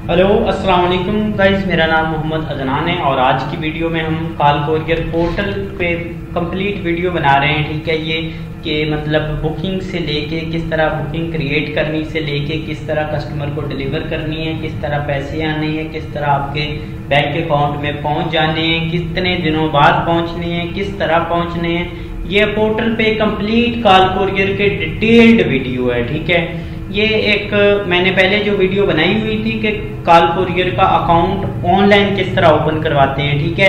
Hello अस्सलाम वालेकुम guys, मेरा नाम मोहम्मद अदनान है और आज की वीडियो में हम कॉल कोरियर पोर्टल पे कंप्लीट वीडियो बना रहे हैं। ठीक है, ये कि मतलब बुकिंग से लेके किस तरह बुकिंग क्रिएट करनी से लेके किस तरह कस्टमर को डिलीवर करनी है, किस तरह पैसे आने हैं, किस तरह आपके बैंक अकाउंट में पहुंच जाने हैं, कितने दिनों बाद पहुंचने हैं, किस तरह पहुंचने हैं। ये पोर्टल पे कंप्लीट कॉल कोरियर के डिटेल्ड वीडियो है। ठीक है, ये एक मैंने पहले जो वीडियो बनाई हुई थी कि कॉल कोरियर का अकाउंट ऑनलाइन किस तरह ओपन करवाते हैं। ठीक है,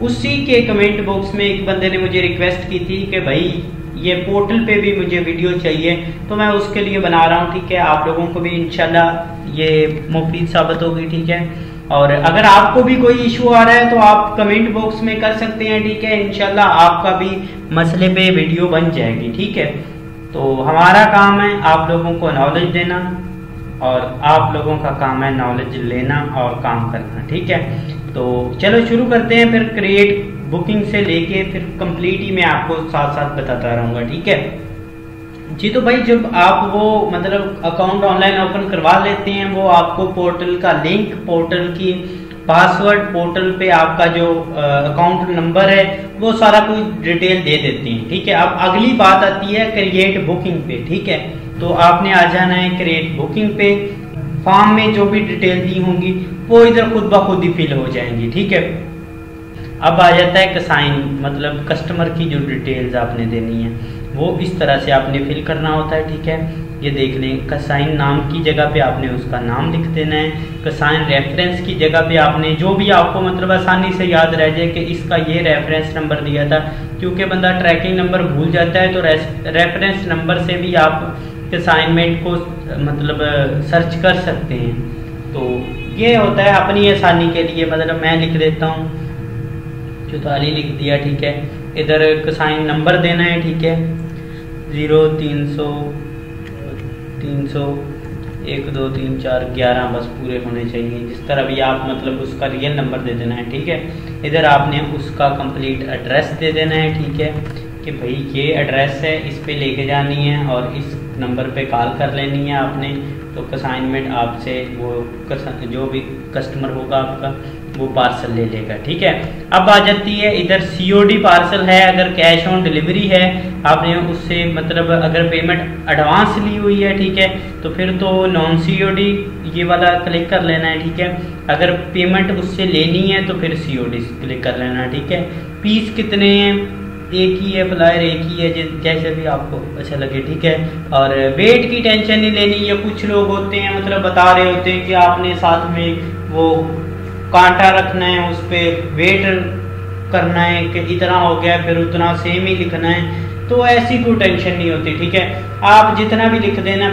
उसी के कमेंट बॉक्स में एक बंदे ने मुझे रिक्वेस्ट की थी कि भाई ये पोर्टल पे भी मुझे वीडियो चाहिए, तो मैं उसके लिए बना रहा हूँ। ठीक है, आप लोगों को भी इंशाल्लाह ये मुफीद साबित होगी। ठीक है, और अगर आपको भी कोई इशू आ रहा है तो आप कमेंट बॉक्स में कर सकते हैं। ठीक है, इंशाल्लाह आपका भी मसले पे वीडियो बन जाएगी। ठीक है, तो हमारा काम है आप लोगों को नॉलेज देना और आप लोगों का काम है नॉलेज लेना और काम करना। ठीक है, तो चलो शुरू करते हैं। फिर क्रिएट बुकिंग से लेके फिर कंप्लीट ही मैं आपको साथ साथ बताता रहूंगा। ठीक है जी, तो भाई जब आप वो मतलब अकाउंट ऑनलाइन ओपन करवा लेते हैं, वो आपको पोर्टल का लिंक, पोर्टल की पासवर्ड, पोर्टल पे आपका जो अकाउंट नंबर है वो सारा कुछ डिटेल दे देती हैं। ठीक है, अब अगली बात आती है क्रिएट बुकिंग पे। ठीक है, तो आपने आ जाना है क्रिएट बुकिंग पे। फॉर्म में जो भी डिटेल दी होंगी वो इधर खुद ब खुद ही फिल हो जाएंगी। ठीक है, अब आ जाता है कसाइन, मतलब कस्टमर की जो डिटेल्स आपने देनी है वो इस तरह से आपने फिल करना होता है। ठीक है, ये देख लें, कसाइन नाम की जगह पे आपने उसका नाम लिख देना है। कसाइन रेफरेंस की जगह पे आपने जो भी आपको मतलब आसानी से याद रह जाए कि इसका ये रेफरेंस नंबर दिया था, क्योंकि बंदा ट्रैकिंग नंबर भूल जाता है, तो रेफरेंस नंबर से भी आप असाइनमेंट को मतलब सर्च कर सकते हैं। तो ये होता है अपनी आसानी के लिए, मतलब मैं लिख देता हूँ 44 लिख दिया। ठीक है, इधर कसाइन नंबर देना है। ठीक है, 0 300 300 1 2 3 4 11 बस पूरे होने चाहिए। जिस तरह भी आप मतलब उसका रियल नंबर दे देना है। ठीक है, इधर आपने उसका कंप्लीट एड्रेस दे देना है। ठीक है, कि भाई ये एड्रेस है, इस पे लेके जानी है और इस नंबर पे कॉल कर लेनी है आपने। तो असाइनमेंट आपसे वो जो भी कस्टमर होगा आपका वो पार्सल ले लेगा। ठीक है, अब आ जाती है इधर COD पार्सल है, अगर कैश ऑन डिलीवरी है आपने उससे मतलब अगर पेमेंट एडवांस ली हुई है। ठीक है, तो फिर तो नॉन COD ये वाला क्लिक कर लेना है। ठीक है, अगर पेमेंट उससे लेनी है तो फिर COD क्लिक कर लेना है। ठीक है, पीस कितने हैं, एक ही है, फ्लायर एक ही है, जैसे भी आपको अच्छा लगे। ठीक है, और वेट की टेंशन नहीं लेनी है। कुछ लोग होते हैं मतलब बता रहे होते हैं कि आपने साथ में वो कांटा रखना है, उस पर वेट करना है कि इतना हो गया फिर उतना सेम ही लिखना है, तो ऐसी कोई टेंशन नहीं होती। ठीक है, आप जितना भी लिख देना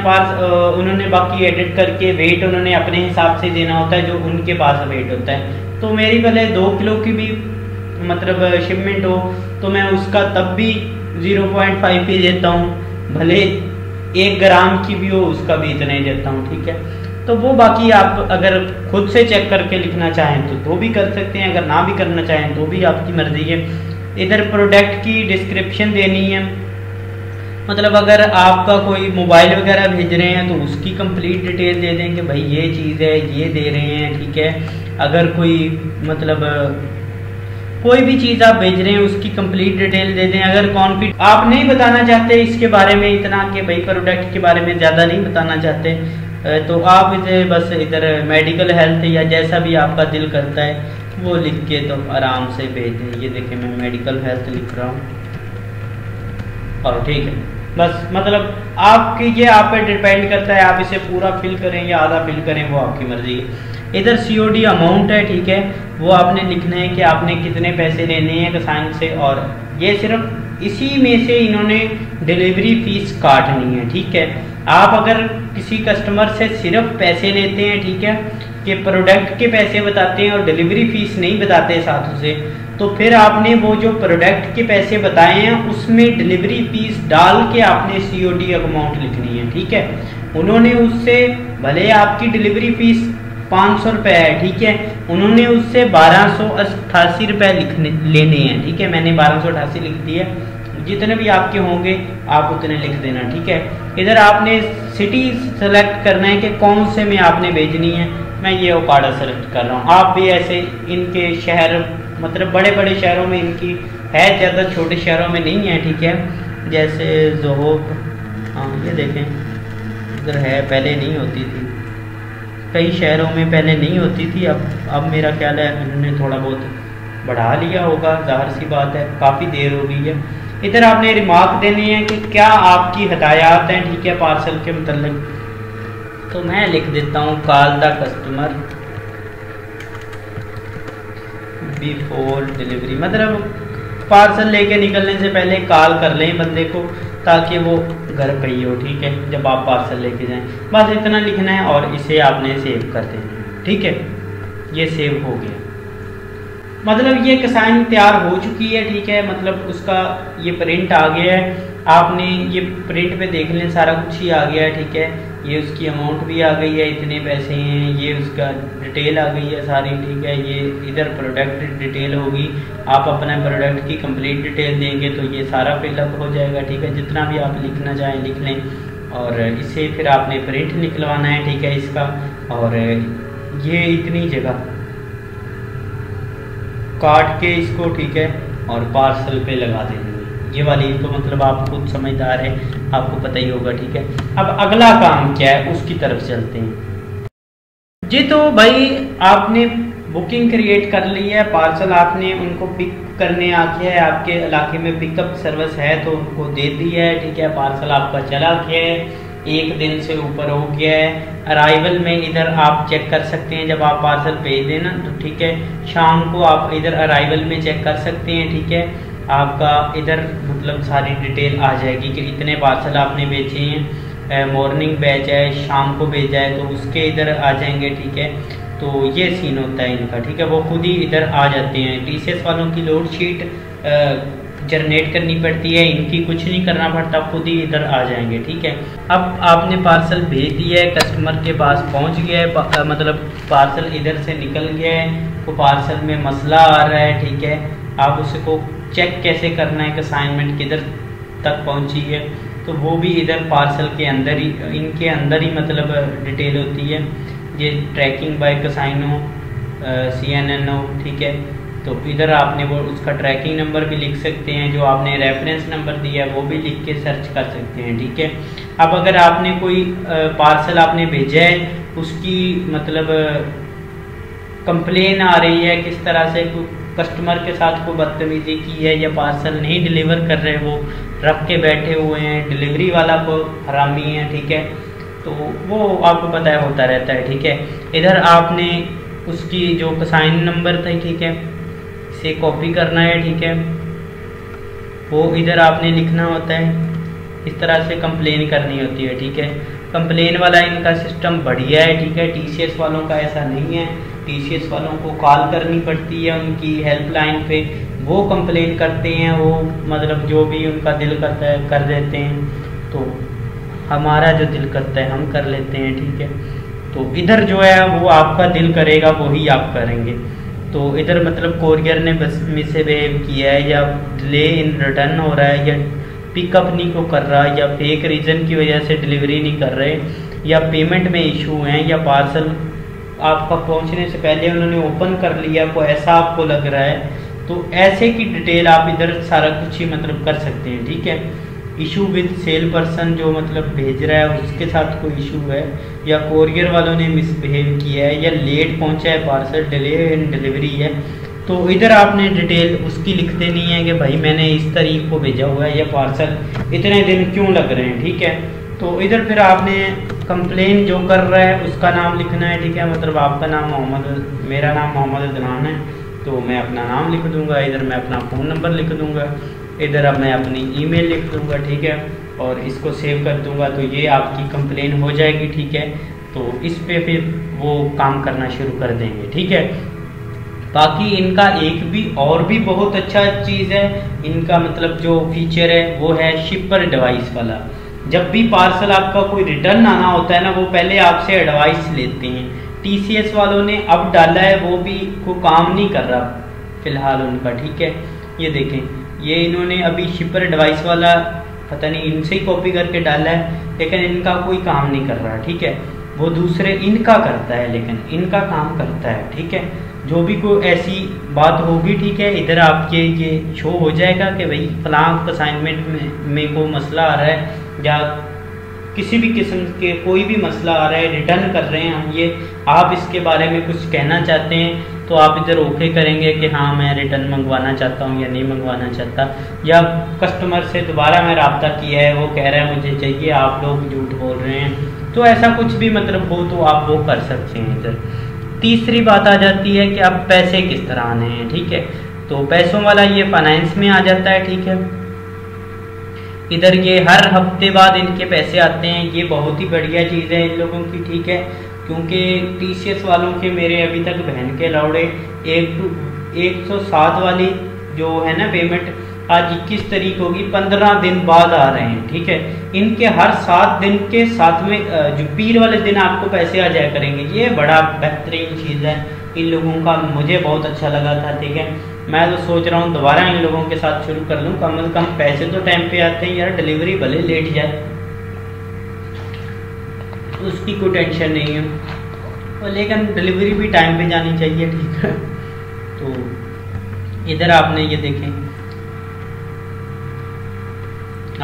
उन्होंने बाकी एडिट करके वेट उन्होंने अपने हिसाब से देना होता है जो उनके पास वेट होता है। तो मेरी भले 2 किलो की भी मतलब शिपमेंट हो तो मैं उसका तब भी 0.5 ही देता हूँ, भले 1 ग्राम की भी हो उसका भी इतना ही देता हूँ। ठीक है, तो वो बाकी आप अगर खुद से चेक करके लिखना चाहें तो भी कर सकते हैं, अगर ना भी करना चाहें तो भी आपकी मर्जी है। इधर प्रोडक्ट की डिस्क्रिप्शन देनी है, मतलब अगर आपका कोई मोबाइल वगैरह भेज रहे हैं तो उसकी कंप्लीट डिटेल दे दें कि भाई ये चीज़ है, ये दे रहे हैं। ठीक है, अगर कोई मतलब कोई भी चीज़ आप भेज रहे हैं उसकी कंप्लीट डिटेल दे दें। अगर कॉन्फिडेंट आप नहीं बताना चाहते इसके बारे में इतना कि भाई प्रोडक्ट के बारे में ज़्यादा नहीं बताना चाहते, तो आप इसे बस इधर मेडिकल हेल्थ या जैसा भी आपका दिल करता है वो लिख के तो आराम से भेज दें। ये देखिए मैं मेडिकल हेल्थ लिख रहा हूँ और ठीक है, बस मतलब आपकी ये आप पे डिपेंड करता है, आप इसे पूरा फिल करें या आधा फिल करें वो आपकी मर्जी है। इधर COD अमाउंट है। ठीक है, वो आपने लिखना है कि आपने कितने पैसे लेने हैं कसाइन से, और ये सिर्फ इसी में से इन्होंने डिलीवरी फीस काटनी है। ठीक है, आप अगर किसी कस्टमर से सिर्फ पैसे लेते हैं, ठीक है, कि प्रोडक्ट के पैसे बताते हैं और डिलीवरी फीस नहीं बताते साथ उसे, तो फिर आपने वो जो प्रोडक्ट के पैसे बताए हैं उसमें डिलीवरी फीस डाल के आपने COD अमाउंट लिखनी है। ठीक है, उन्होंने उससे भले आपकी डिलीवरी फीस 500 रुपये है। ठीक है, उन्होंने उससे 1288 रुपये लेने हैं। ठीक है, मैंने 1288 लिख दिया, जितने भी आपके होंगे आप उतने लिख देना। ठीक है, इधर आपने सिटी सेलेक्ट करना है कि कौन से में आपने भेजनी है। मैं ये ओकाडा सेलेक्ट कर रहा हूँ। आप भी ऐसे इनके शहर मतलब बड़े बड़े शहरों में इनकी है, ज़्यादा छोटे शहरों में नहीं है, ठीक है। जैसे जोहोब, हाँ ये देखें इधर है, पहले नहीं होती थी, कई शहरों में पहले नहीं होती थी, अब मेरा ख्याल है उन्होंने थोड़ा बहुत बढ़ा लिया होगा, जाहिर सी बात है, काफ़ी देर हो गई है। इधर आपने रिमार्क देनी है कि क्या आपकी हदायत हैं, ठीक है, पार्सल के मतलब। तो मैं लिख देता हूँ call the customer before delivery, मतलब पार्सल लेके निकलने से पहले कॉल कर लें बंदे को ताकि वो घर पे ही हो, ठीक है, जब आप पार्सल लेके जाएं। बस इतना लिखना है और इसे आपने सेव कर देना है, ठीक है। ये सेव हो गया, मतलब ये कसाइन तैयार हो चुकी है, ठीक है, मतलब उसका ये प्रिंट आ गया है। आपने ये प्रिंट पे देख लें, सारा कुछ ही आ गया है, ठीक है। ये उसकी अमाउंट भी आ गई है, इतने पैसे हैं, ये उसका डिटेल आ गई है सारी, ठीक है। ये इधर प्रोडक्ट डिटेल होगी, आप अपने प्रोडक्ट की कंप्लीट डिटेल देंगे तो ये सारा फिलअप हो जाएगा, ठीक है। जितना भी आप लिखना चाहें लिख लें और इसे फिर आपने प्रिंट निकलवाना है, ठीक है, इसका। और ये इतनी जगह काट के इसको, ठीक है, और पार्सल पे लगा देंगे। ये वाली तो मतलब आप खुद समझदार है, आपको पता ही होगा, ठीक है। अब अगला काम क्या है उसकी तरफ चलते हैं जी। तो भाई आपने बुकिंग क्रिएट कर ली है, पार्सल आपने उनको पिक करने आ गया है, आपके इलाके में पिकअप सर्विस है तो उनको दे दी है, ठीक है। पार्सल आपका चला गया है, 1 दिन से ऊपर हो गया है। अराइवल में इधर आप चेक कर सकते हैं, जब आप पार्सल भेज देना तो ठीक है, शाम को आप इधर अराइवल में चेक कर सकते हैं, ठीक है। आपका इधर मतलब सारी डिटेल आ जाएगी कि इतने पार्सल आपने भेजे हैं, मॉर्निंग बैच है, शाम को भेजा है तो उसके इधर आ जाएंगे, ठीक है। तो ये सीन होता है इनका, ठीक है, वो खुद ही इधर आ जाते हैं। टीसीएस वालों की लोड शीट जनरेट करनी पड़ती है, इनकी कुछ नहीं करना पड़ता, खुद ही इधर आ जाएंगे, ठीक है। अब आपने पार्सल भेज दिया है, कस्टमर के पास पहुंच गया है, मतलब पार्सल इधर से निकल गया है, वो पार्सल में मसला आ रहा है, ठीक है। आप उसको चेक कैसे करना है कि असाइनमेंट किधर तक पहुंची है, तो वो भी इधर पार्सल के अंदर ही, इनके अंदर ही मतलब डिटेल होती है। ये ट्रैकिंग बाय कसाइनो CNNO, ठीक है। तो इधर आपने वो उसका ट्रैकिंग नंबर भी लिख सकते हैं, जो आपने रेफरेंस नंबर दिया है वो भी लिख के सर्च कर सकते हैं, ठीक है। अब अगर आपने कोई पार्सल आपने भेजा है, उसकी मतलब कंप्लेन आ रही है, किस तरह से कस्टमर के साथ को बदतमीजी की है या पार्सल नहीं डिलीवर कर रहे, वो रख के बैठे हुए हैं, डिलीवरी वाला को हरामी है, ठीक है। तो वो आपको पता है होता रहता है, ठीक है। इधर आपने उसकी जो कसाइन नंबर था, ठीक है, इसे कॉपी करना है, ठीक है, वो इधर आपने लिखना होता है, इस तरह से कंप्लेन करनी होती है, ठीक है। कंप्लेन वाला इनका सिस्टम बढ़िया है, ठीक है। टीसीएस वालों का ऐसा नहीं है, टीसीएस वालों को कॉल करनी पड़ती है उनकी हेल्पलाइन पे, वो कंप्लेन करते हैं, वो मतलब जो भी उनका दिल करता है कर देते हैं, तो हमारा जो दिल करता है हम कर लेते हैं, ठीक है। तो इधर जो है वो आपका दिल करेगा वही आप करेंगे। तो इधर मतलब कोरियर ने बस मिसबिहेव किया है, या डिले इन रिटर्न हो रहा है, या पिकअप नहीं को कर रहा, या फेक रीज़न की वजह से डिलीवरी नहीं कर रहे, या पेमेंट में इशू हैं, या पार्सल आपका पहुंचने से पहले उन्होंने ओपन कर लिया, कोई ऐसा आपको लग रहा है, तो ऐसे की डिटेल आप इधर सारा कुछ ही मतलब कर सकते हैं, ठीक है। इशू विद सेल पर्सन, जो मतलब भेज रहा है उसके साथ कोई इशू है, या कोरियर वालों ने मिसबिहेव किया है, या लेट पहुंचा है पार्सल, डिले इन डिलीवरी है, तो इधर आपने डिटेल उसकी लिख देनी है कि भाई मैंने इस तारीख को भेजा हुआ है, या पार्सल इतने दिन क्यों लग रहे हैं, ठीक है। तो इधर फिर आपने कंप्लेन जो कर रहा है उसका नाम लिखना है, ठीक है। मतलब आपका नाम मोहम्मद, मेरा नाम मोहम्मद अदनान है, तो मैं अपना नाम लिख दूंगा, इधर मैं अपना फ़ोन नंबर लिख दूंगा, इधर अब मैं अपनी ईमेल लिख दूंगा, ठीक है, और इसको सेव कर दूंगा, तो ये आपकी कंप्लेन हो जाएगी, ठीक है। तो इस पे फिर वो काम करना शुरू कर देंगे, ठीक है। बाकी इनका एक भी और भी बहुत अच्छा चीज़ है, इनका मतलब जो फीचर है वो है शिपर डिवाइस वाला। जब भी पार्सल आपका कोई रिटर्न आना होता है ना, वो पहले आपसे एडवाइस लेते हैं। टीसीएस वालों ने अब डाला है, वो भी को काम नहीं कर रहा फिलहाल उनका, ठीक है। ये देखें, ये इन्होंने अभी शिपर डिवाइस वाला पता नहीं इनसे ही कॉपी करके डाला है, लेकिन इनका कोई काम नहीं कर रहा, ठीक है। वो दूसरे इनका करता है, लेकिन इनका काम करता है, ठीक है। जो भी कोई ऐसी बात होगी, ठीक है, इधर आपके ये शो हो जाएगा कि भाई फलां असाइनमेंट में कोई मसला आ रहा है या किसी भी किस्म के कोई भी मसला आ रहा है, रिटर्न कर रहे हैं हम ये, आप इसके बारे में कुछ कहना चाहते हैं तो आप इधर ओके करेंगे कि हाँ मैं रिटर्न मंगवाना चाहता हूँ या नहीं मंगवाना चाहता, या कस्टमर से दोबारा मैं रब्ता किया है, वो कह रहा है मुझे चाहिए, आप लोग झूठ बोल रहे हैं, तो ऐसा कुछ भी मतलब हो तो आप वो कर सकते हैं इधर। तीसरी बात आ जाती है कि अब पैसे किस तरह आने हैं, ठीक है। तो पैसों वाला ये फाइनेंस में आ जाता है, ठीक है। इधर ये हर हफ्ते बाद इनके पैसे आते हैं, ये बहुत ही बढ़िया चीज़ है इन लोगों की, ठीक है। क्योंकि TCS वालों के मेरे अभी तक बहन के लौड़े 107 वाली जो है ना पेमेंट, आज 21 तारीख होगी, 15 दिन बाद आ रहे हैं, ठीक है। इनके हर 7 दिन के साथ में जो पीर वाले दिन आपको पैसे आ जाया करेंगे, ये बड़ा बेहतरीन चीज़ है इन लोगों का, मुझे बहुत अच्छा लगा था, ठीक है। मैं तो सोच रहा हूँ दोबारा इन लोगों के साथ शुरू कर लूँ, कम से कम पैसे तो टाइम पे आते हैं यार, डिलीवरी भले लेट जाए उसकी कोई टेंशन नहीं है, और लेकिन डिलीवरी भी टाइम पे जानी चाहिए, ठीक है। तो इधर आपने ये देखें,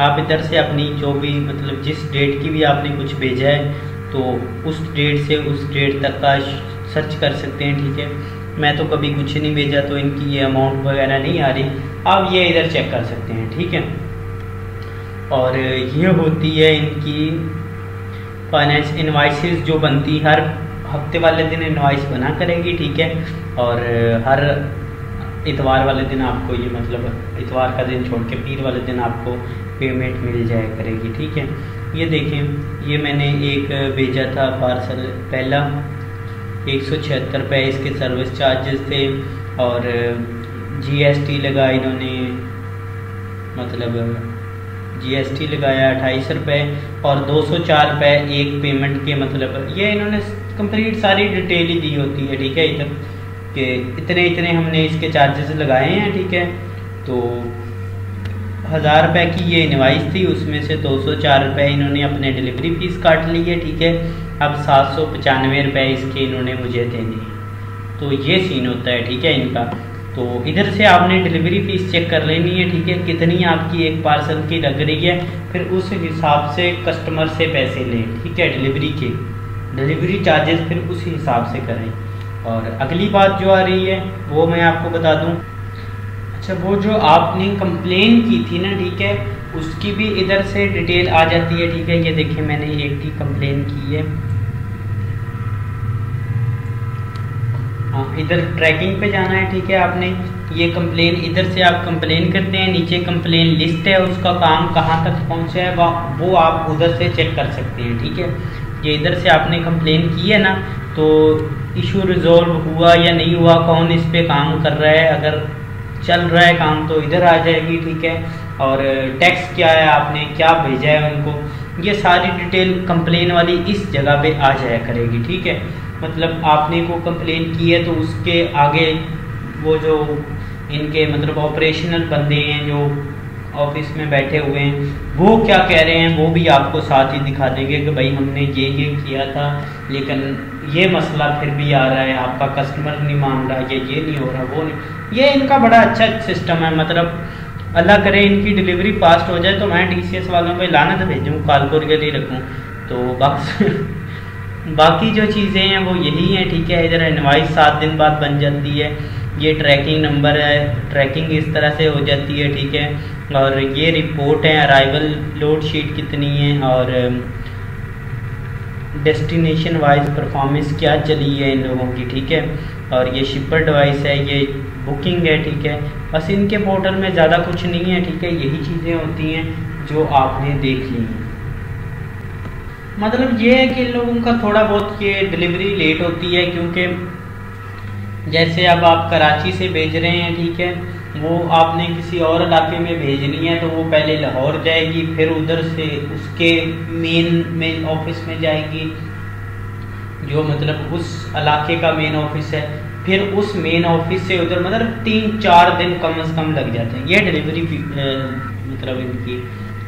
आप इधर से अपनी जो भी मतलब जिस डेट की भी आपने कुछ भेजा है तो उस डेट से उस डेट तक का सर्च कर सकते हैं, ठीक है। मैं तो कभी कुछ नहीं भेजा तो इनकी ये अमाउंट वगैरह नहीं आ रही, आप ये इधर चेक कर सकते हैं, ठीक है। और ये होती है इनकी फाइनेंस इनवाइसेस जो बनती, हर हफ्ते वाले दिन इनवाइस बना करेगी, ठीक है। और हर इतवार वाले दिन आपको ये मतलब इतवार का दिन छोड़ के पीर वाले दिन आपको पेमेंट मिल जाया करेगी, ठीक है। ये देखें, ये मैंने एक भेजा था पार्सल, पहला 176 रुपये इसके सर्विस चार्जेस थे, और GST लगा इन्होंने, मतलब GST लगाया 28 रुपये, और 204 रुपये एक पेमेंट के, मतलब ये इन्होंने कंप्लीट सारी डिटेल ही दी होती है, ठीक है, इधर कि इतने इतने हमने इसके चार्जेस लगाए हैं, ठीक है। तो 1000 रुपये की ये इनवाइस थी, उसमें से 204 रुपये इन्होंने अपने डिलीवरी फीस काट ली है, ठीक है। अब 795 रुपये इसके इन्होंने मुझे देने हैं, तो ये सीन होता है, ठीक है, इनका। तो इधर से आपने डिलीवरी फीस चेक कर लेनी है, ठीक है, कितनी आपकी एक पार्सल की लग रही है, फिर उस हिसाब से कस्टमर से पैसे लें, ठीक है, डिलीवरी के डिलीवरी चार्जेस फिर उस हिसाब से करें। और अगली बात जो आ रही है वो मैं आपको बता दूं, अच्छा वो जो आपने कंप्लेन की थी ना, ठीक है, उसकी भी इधर से डिटेल आ जाती है, ठीक है। ये देखिए मैंने एक की कंप्लेन की है, हाँ इधर ट्रैकिंग पे जाना है, ठीक है। आपने ये कंप्लेन इधर से आप कंप्लेन करते हैं, नीचे कंप्लेन लिस्ट है, उसका काम कहाँ तक पहुँचा है वो आप उधर से चेक कर सकते हैं, ठीक है। ये इधर से आपने कंप्लेन की है ना, तो इशू रिजॉल्व हुआ या नहीं हुआ, कौन इस पे काम कर रहा है, अगर चल रहा है काम तो इधर आ जाएगी, ठीक है। और टैक्स क्या है, आपने क्या भेजा है उनको, ये सारी डिटेल कंप्लेन वाली इस जगह पे आ जाया करेगी, ठीक है। मतलब आपने को कंप्लेन की है तो उसके आगे वो जो इनके मतलब ऑपरेशनल बंदे हैं जो ऑफिस में बैठे हुए हैं, वो क्या कह रहे हैं वो भी आपको साथ ही दिखा देंगे कि भाई हमने ये किया था, लेकिन ये मसला फिर भी आ रहा है, आपका कस्टमर नहीं मान रहा, ये नहीं हो रहा, वो नहीं। ये इनका बड़ा अच्छा सिस्टम है, मतलब अल्लाह करे इनकी डिलीवरी फास्ट हो जाए तो मैं TCS वालों पे लानत भेजूँ, कॉल करके ही रखूँ। तो बाकी जो चीज़ें हैं वो यही हैं, ठीक है। इधर इनवाइस 7 दिन बाद बन जाती है, ये ट्रैकिंग नंबर है, ट्रैकिंग इस तरह से हो जाती है, ठीक है। और ये रिपोर्ट है, अराइवल लोड शीट कितनी है, और डेस्टिनेशन वाइज परफॉर्मेंस क्या चली है इन लोगों की, ठीक है। और ये शिपर डिवाइस है, ये बुकिंग है, ठीक है। बस इनके पोर्टल में ज़्यादा कुछ नहीं है, ठीक है। यही चीज़ें होती हैं जो आपने देख ली हैं। मतलब ये है कि इन लोगों का थोड़ा बहुत ये डिलीवरी लेट होती है, क्योंकि जैसे अब आप कराची से भेज रहे हैं, ठीक है, वो आपने किसी और इलाके में भेजनी है तो वो पहले लाहौर जाएगी, फिर उधर से उसके मेन ऑफिस में जाएगी, जो मतलब उस इलाके का मेन ऑफिस है, फिर उस मेन ऑफिस से उधर मतलब 3-4 दिन कम से कम लग जाते हैं। ये डिलीवरी मतलब इनकी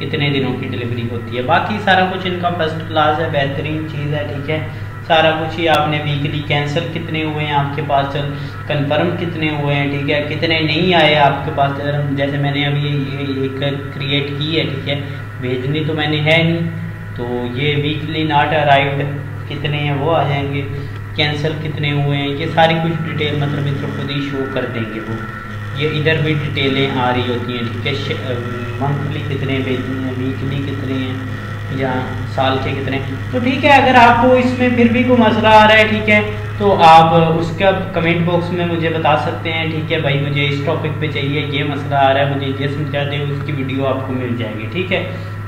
इतने दिनों की डिलीवरी होती है। बाकी सारा कुछ इनका फर्स्ट क्लास है, बेहतरीन चीज़ है, ठीक है। सारा कुछ ही आपने वीकली कैंसिल कितने हुए हैं आपके पास, कंफर्म कितने हुए हैं, ठीक है, कितने नहीं आए आपके पास। जैसे मैंने अभी ये एक क्रिएट की है, ठीक है, भेजनी तो मैंने है नहीं, तो ये वीकली नॉट अराइव्ड कितने हैं वो आ जाएंगे, कैंसिल कितने हुए हैं, ये सारी कुछ डिटेल मतलब इधर खुद ही शो कर देंगे वो। ये इधर भी डिटेलें आ रही होती हैं, ठीक है, मंथली कितने भेजने हैं, वीकली कितने हैं, या साल के कितने। तो ठीक है, अगर आपको इसमें फिर भी कोई मसला आ रहा है, ठीक है, तो आप उसका कमेंट बॉक्स में मुझे बता सकते हैं, ठीक है भाई, मुझे इस टॉपिक पे चाहिए, ये मसला आ रहा है, मुझे ये समझा दें, उसकी वीडियो आपको मिल जाएगी, ठीक है।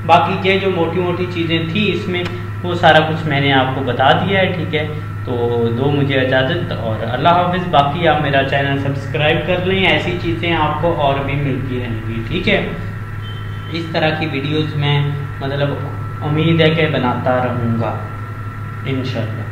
बाकी ये जो मोटी मोटी चीज़ें थी इसमें, वो सारा कुछ मैंने आपको बता दिया है, ठीक है। तो दो मुझे इजाज़त और अल्लाह हाफिज़। बाकी आप मेरा चैनल सब्सक्राइब कर लें, ऐसी चीज़ें आपको और भी मिलती रहेंगी, ठीक है। इस तरह की वीडियोस मैं मतलब उम्मीद है कि बनाता रहूँगा इंशाल्लाह।